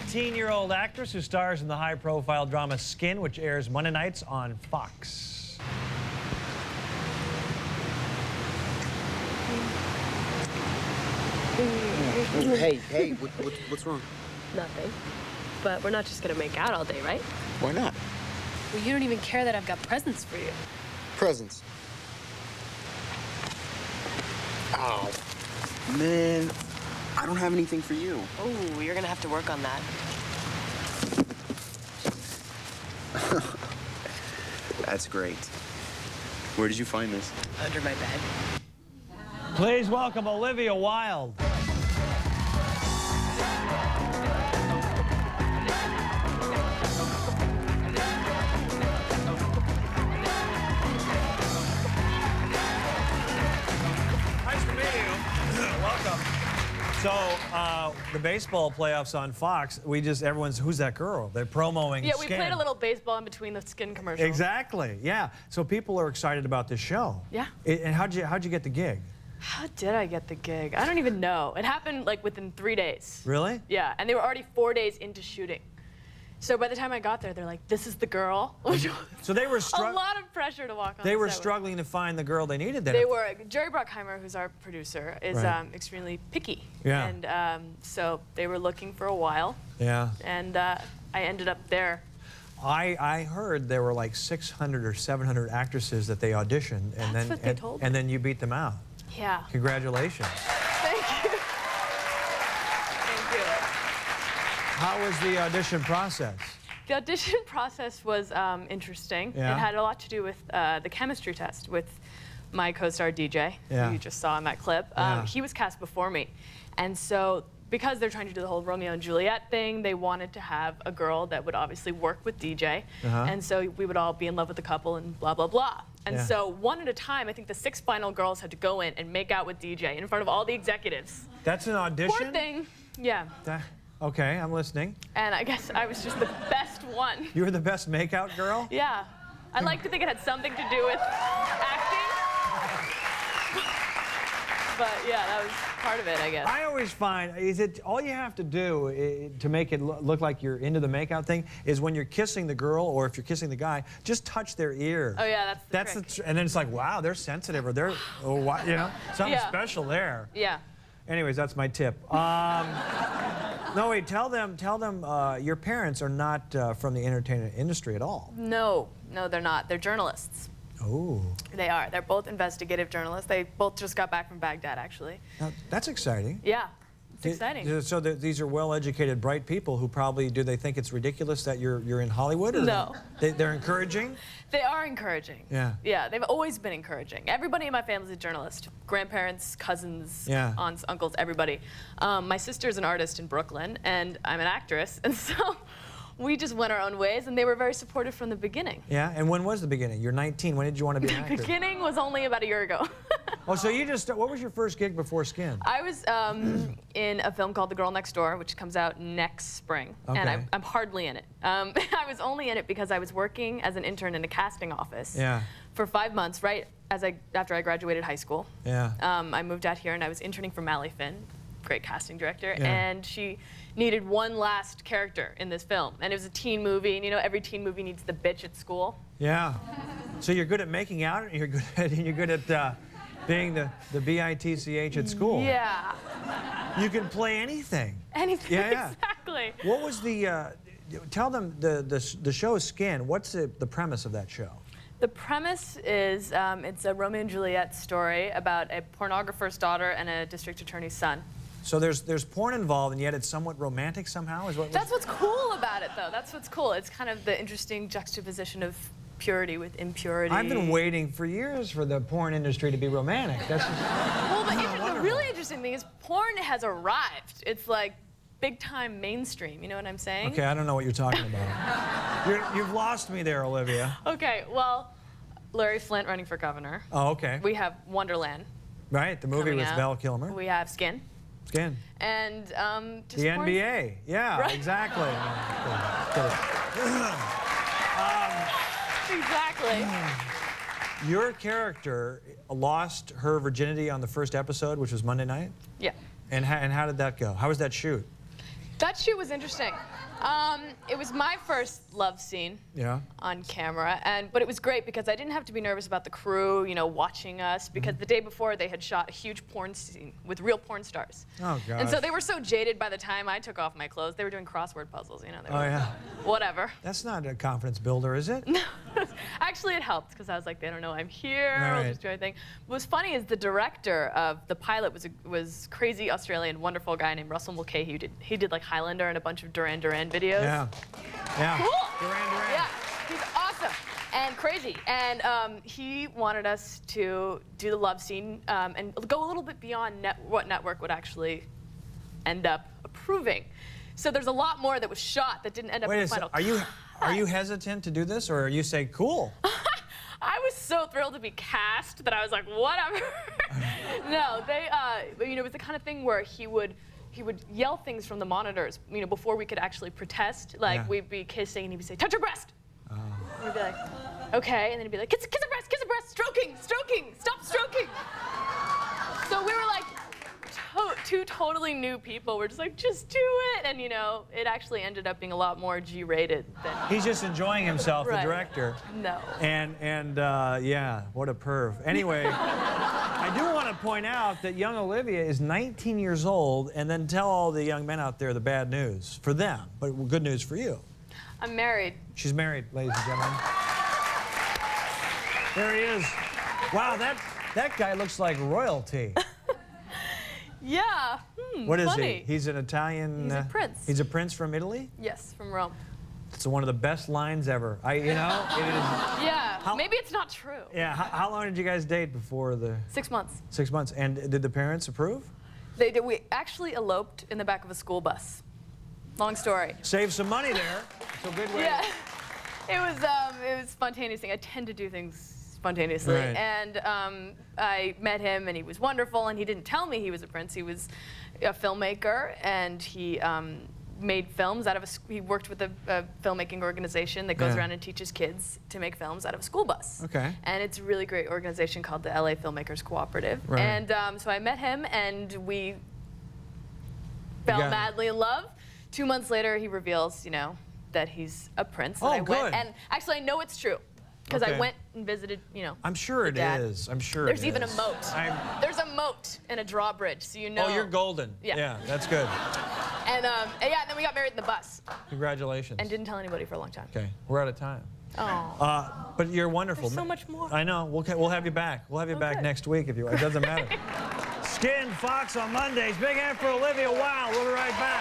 19-year-old actress who stars in the high-profile drama Skin, which airs Monday nights on Fox. Hey, what's wrong? Nothing. But we're not just gonna make out all day, right? Why not? Well, you don't even care that I've got presents for you. Presents. Oh, man. I don't have anything for you. Oh, you're gonna have to work on that. That's great. Where did you find this? Under my bed. Please welcome Olivia Wilde. Nice to meet you. Welcome. So, the baseball playoffs on Fox, everyone's, who's that girl? They're promoting Yeah, we Skin. played a little baseball in between the Skin commercials. Exactly, yeah. So people are excited about this show. Yeah. And how'd you get the gig? How did I get the gig? I don't even know. It happened like within 3 days. Really? Yeah, and they were already 4 days into shooting. So by the time I got there, they're like, "This is the girl." So they were a lot of pressure to walk on. They the were set with. struggling to find the girl they needed. Then They were. Jerry Bruckheimer, who's our producer, is Right. extremely picky. Yeah. And so they were looking for a while. Yeah. And I ended up there. I heard there were like 600 or 700 actresses that they auditioned, and That's what they told and me. then you beat them out. Yeah. Congratulations. Thank you. Thank you. How was the audition process? The audition process was interesting. Yeah. It had a lot to do with the chemistry test with my co-star DJ, Yeah. who you just saw in that clip. Yeah. He was cast before me. And so because they're trying to do the whole Romeo and Juliet thing, they wanted to have a girl that would obviously work with DJ. And so we would all be in love with the couple and blah, blah, blah. And Yeah. so one at a time, I think the 6 final girls had to go in and make out with DJ in front of all the executives. That's an audition? Poor thing. Yeah. Okay, I'm listening. And I guess I was just the best one. You were the best makeout girl? Yeah. I like to think it had something to do with acting. But yeah, that was part of it, I guess. I always find, all you have to do to make it look like you're into the makeout thing is when you're kissing the girl, or if you're kissing the guy, just touch their ear. Oh yeah, that's the trick. And then it's like, wow, they're sensitive, or they're, you know, something special there. Yeah. Anyways, that's my tip. No, wait, tell them your parents are not from the entertainment industry at all. No, they're not. They're journalists. Oh. They are. They're both investigative journalists. They both just got back from Baghdad, actually. Now, that's exciting. Yeah, it's exciting. So these are well-educated, bright people who probably, do they think it's ridiculous that you're in Hollywood? Or No. They're encouraging? They are encouraging. Yeah. Yeah, they've always been encouraging. Everybody in my family is a journalist. Grandparents, cousins, aunts, uncles, everybody. My sister's an artist in Brooklyn, and I'm an actress, and so we just went our own ways, and they were very supportive from the beginning. Yeah, and when was the beginning? You're 19. When did you want to be an actor? The beginning was only about a year ago. Oh, so you just, what was your first gig before Skin? I was in a film called The Girl Next Door, which comes out next spring. Okay. And I'm hardly in it. I was only in it because I was working as an intern in a casting office for 5 months, right after I graduated high school. Yeah. I moved out here and I was interning for Mally Finn, great casting director, and she needed one last character in this film. And it was a teen movie, and you know, every teen movie needs the bitch at school. Yeah. So you're good at making out, and you're good at being the bitch at school. Yeah. You can play anything. Anything, Yeah. exactly. What was the, tell them the show Skin, what's the premise of that show? The premise is it's a Romeo and Juliet story about a pornographer's daughter and a district attorney's son. So there's porn involved, and yet it's somewhat romantic somehow? That's what's cool about it, though. That's what's cool. It's kind of the interesting juxtaposition of purity with impurity. I've been waiting for years for the porn industry to be romantic. That's just, well, the really interesting thing is porn has arrived. It's like big-time mainstream. You know what I'm saying? Okay, I don't know what you're talking about. You've lost me there, Olivia. Okay, well, Larry Flint running for governor. Oh, okay. We have Wonderland. Right, the movie with Val Kilmer. We have Skin. Skin. And just the NBA. Yeah, right? Exactly. Exactly. Your character lost her virginity on the first episode, which was Monday night? Yeah. And how did that go? How was that shoot? That shoot was interesting. It was my first love scene on camera, but it was great because I didn't have to be nervous about the crew, you know, watching us, because the day before they had shot a huge porn scene with real porn stars. Oh, gosh. And so they were so jaded by the time I took off my clothes. They were doing crossword puzzles, you know. They were, whatever. That's not a confidence builder, is it? No. Actually, it helped because I was like, they don't know I'm here. I'll just do anything. What's funny is the director of the pilot was crazy Australian, wonderful guy named Russell Mulcahy. He did like Highlander and a bunch of Duran Duran videos. Yeah. Yeah. Cool. Duran Duran. Yeah. He's awesome and crazy. And he wanted us to do the love scene and go a little bit beyond what network would actually end up approving. So there's a lot more that was shot that didn't end up in the final. Are you hesitant to do this, or you say cool? I was so thrilled to be cast that I was like, whatever. No, you know, it was the kind of thing where he would yell things from the monitors, you know, before we could actually protest. Like, we'd be kissing, and he'd say, touch her breast. And we'd be like, okay. And then he'd be like, kiss her breast, stroking, stop stroking. So we were like, two totally new people. We're just like, just do it. And, you know, it actually ended up being a lot more G-rated than... He's just enjoying himself, the director. No. And yeah, what a perv. Anyway, I do want to point out that young Olivia is 19 years old, and then tell all the young men out there the bad news for them, but good news for you. I'm married. She's married, ladies and gentlemen. There he is. Wow, that guy looks like royalty. Yeah. What is funny. he? He's an Italian... He's a prince. He's a prince from Italy? Yes, from Rome. It's one of the best lines ever. You know, it is... Yeah, maybe it's not true. Yeah, how long did you guys date before the... 6 months. 6 months. And did the parents approve? They did. We actually eloped in the back of a school bus. Long story. Save some money there. It's a good way. Yeah. It was spontaneous thing. I tend to do things spontaneously. Right. And I met him, and he was wonderful, and he didn't tell me he was a prince. He was a filmmaker, and he made films out of he worked with a filmmaking organization that goes around and teaches kids to make films out of a school bus. Okay. And it's a really great organization called the LA Filmmakers Cooperative. Right. And so I met him, and we fell madly in love. 2 months later, he reveals, you know, that he's a prince. And I went, and actually, I know it's true. Because I went and visited, you know. I'm sure it is. I'm sure There's even a moat. There's a moat and a drawbridge, so you know. Oh, you're golden. Yeah, that's good. And yeah, and then we got married in the bus. Congratulations. And didn't tell anybody for a long time. Okay, we're out of time. Oh. But you're wonderful. There's so much more. I know. We'll have you back. We'll have you back next week if you. It doesn't matter. Skin Fox on Mondays. Big hand for Olivia Wilde. We'll be right back.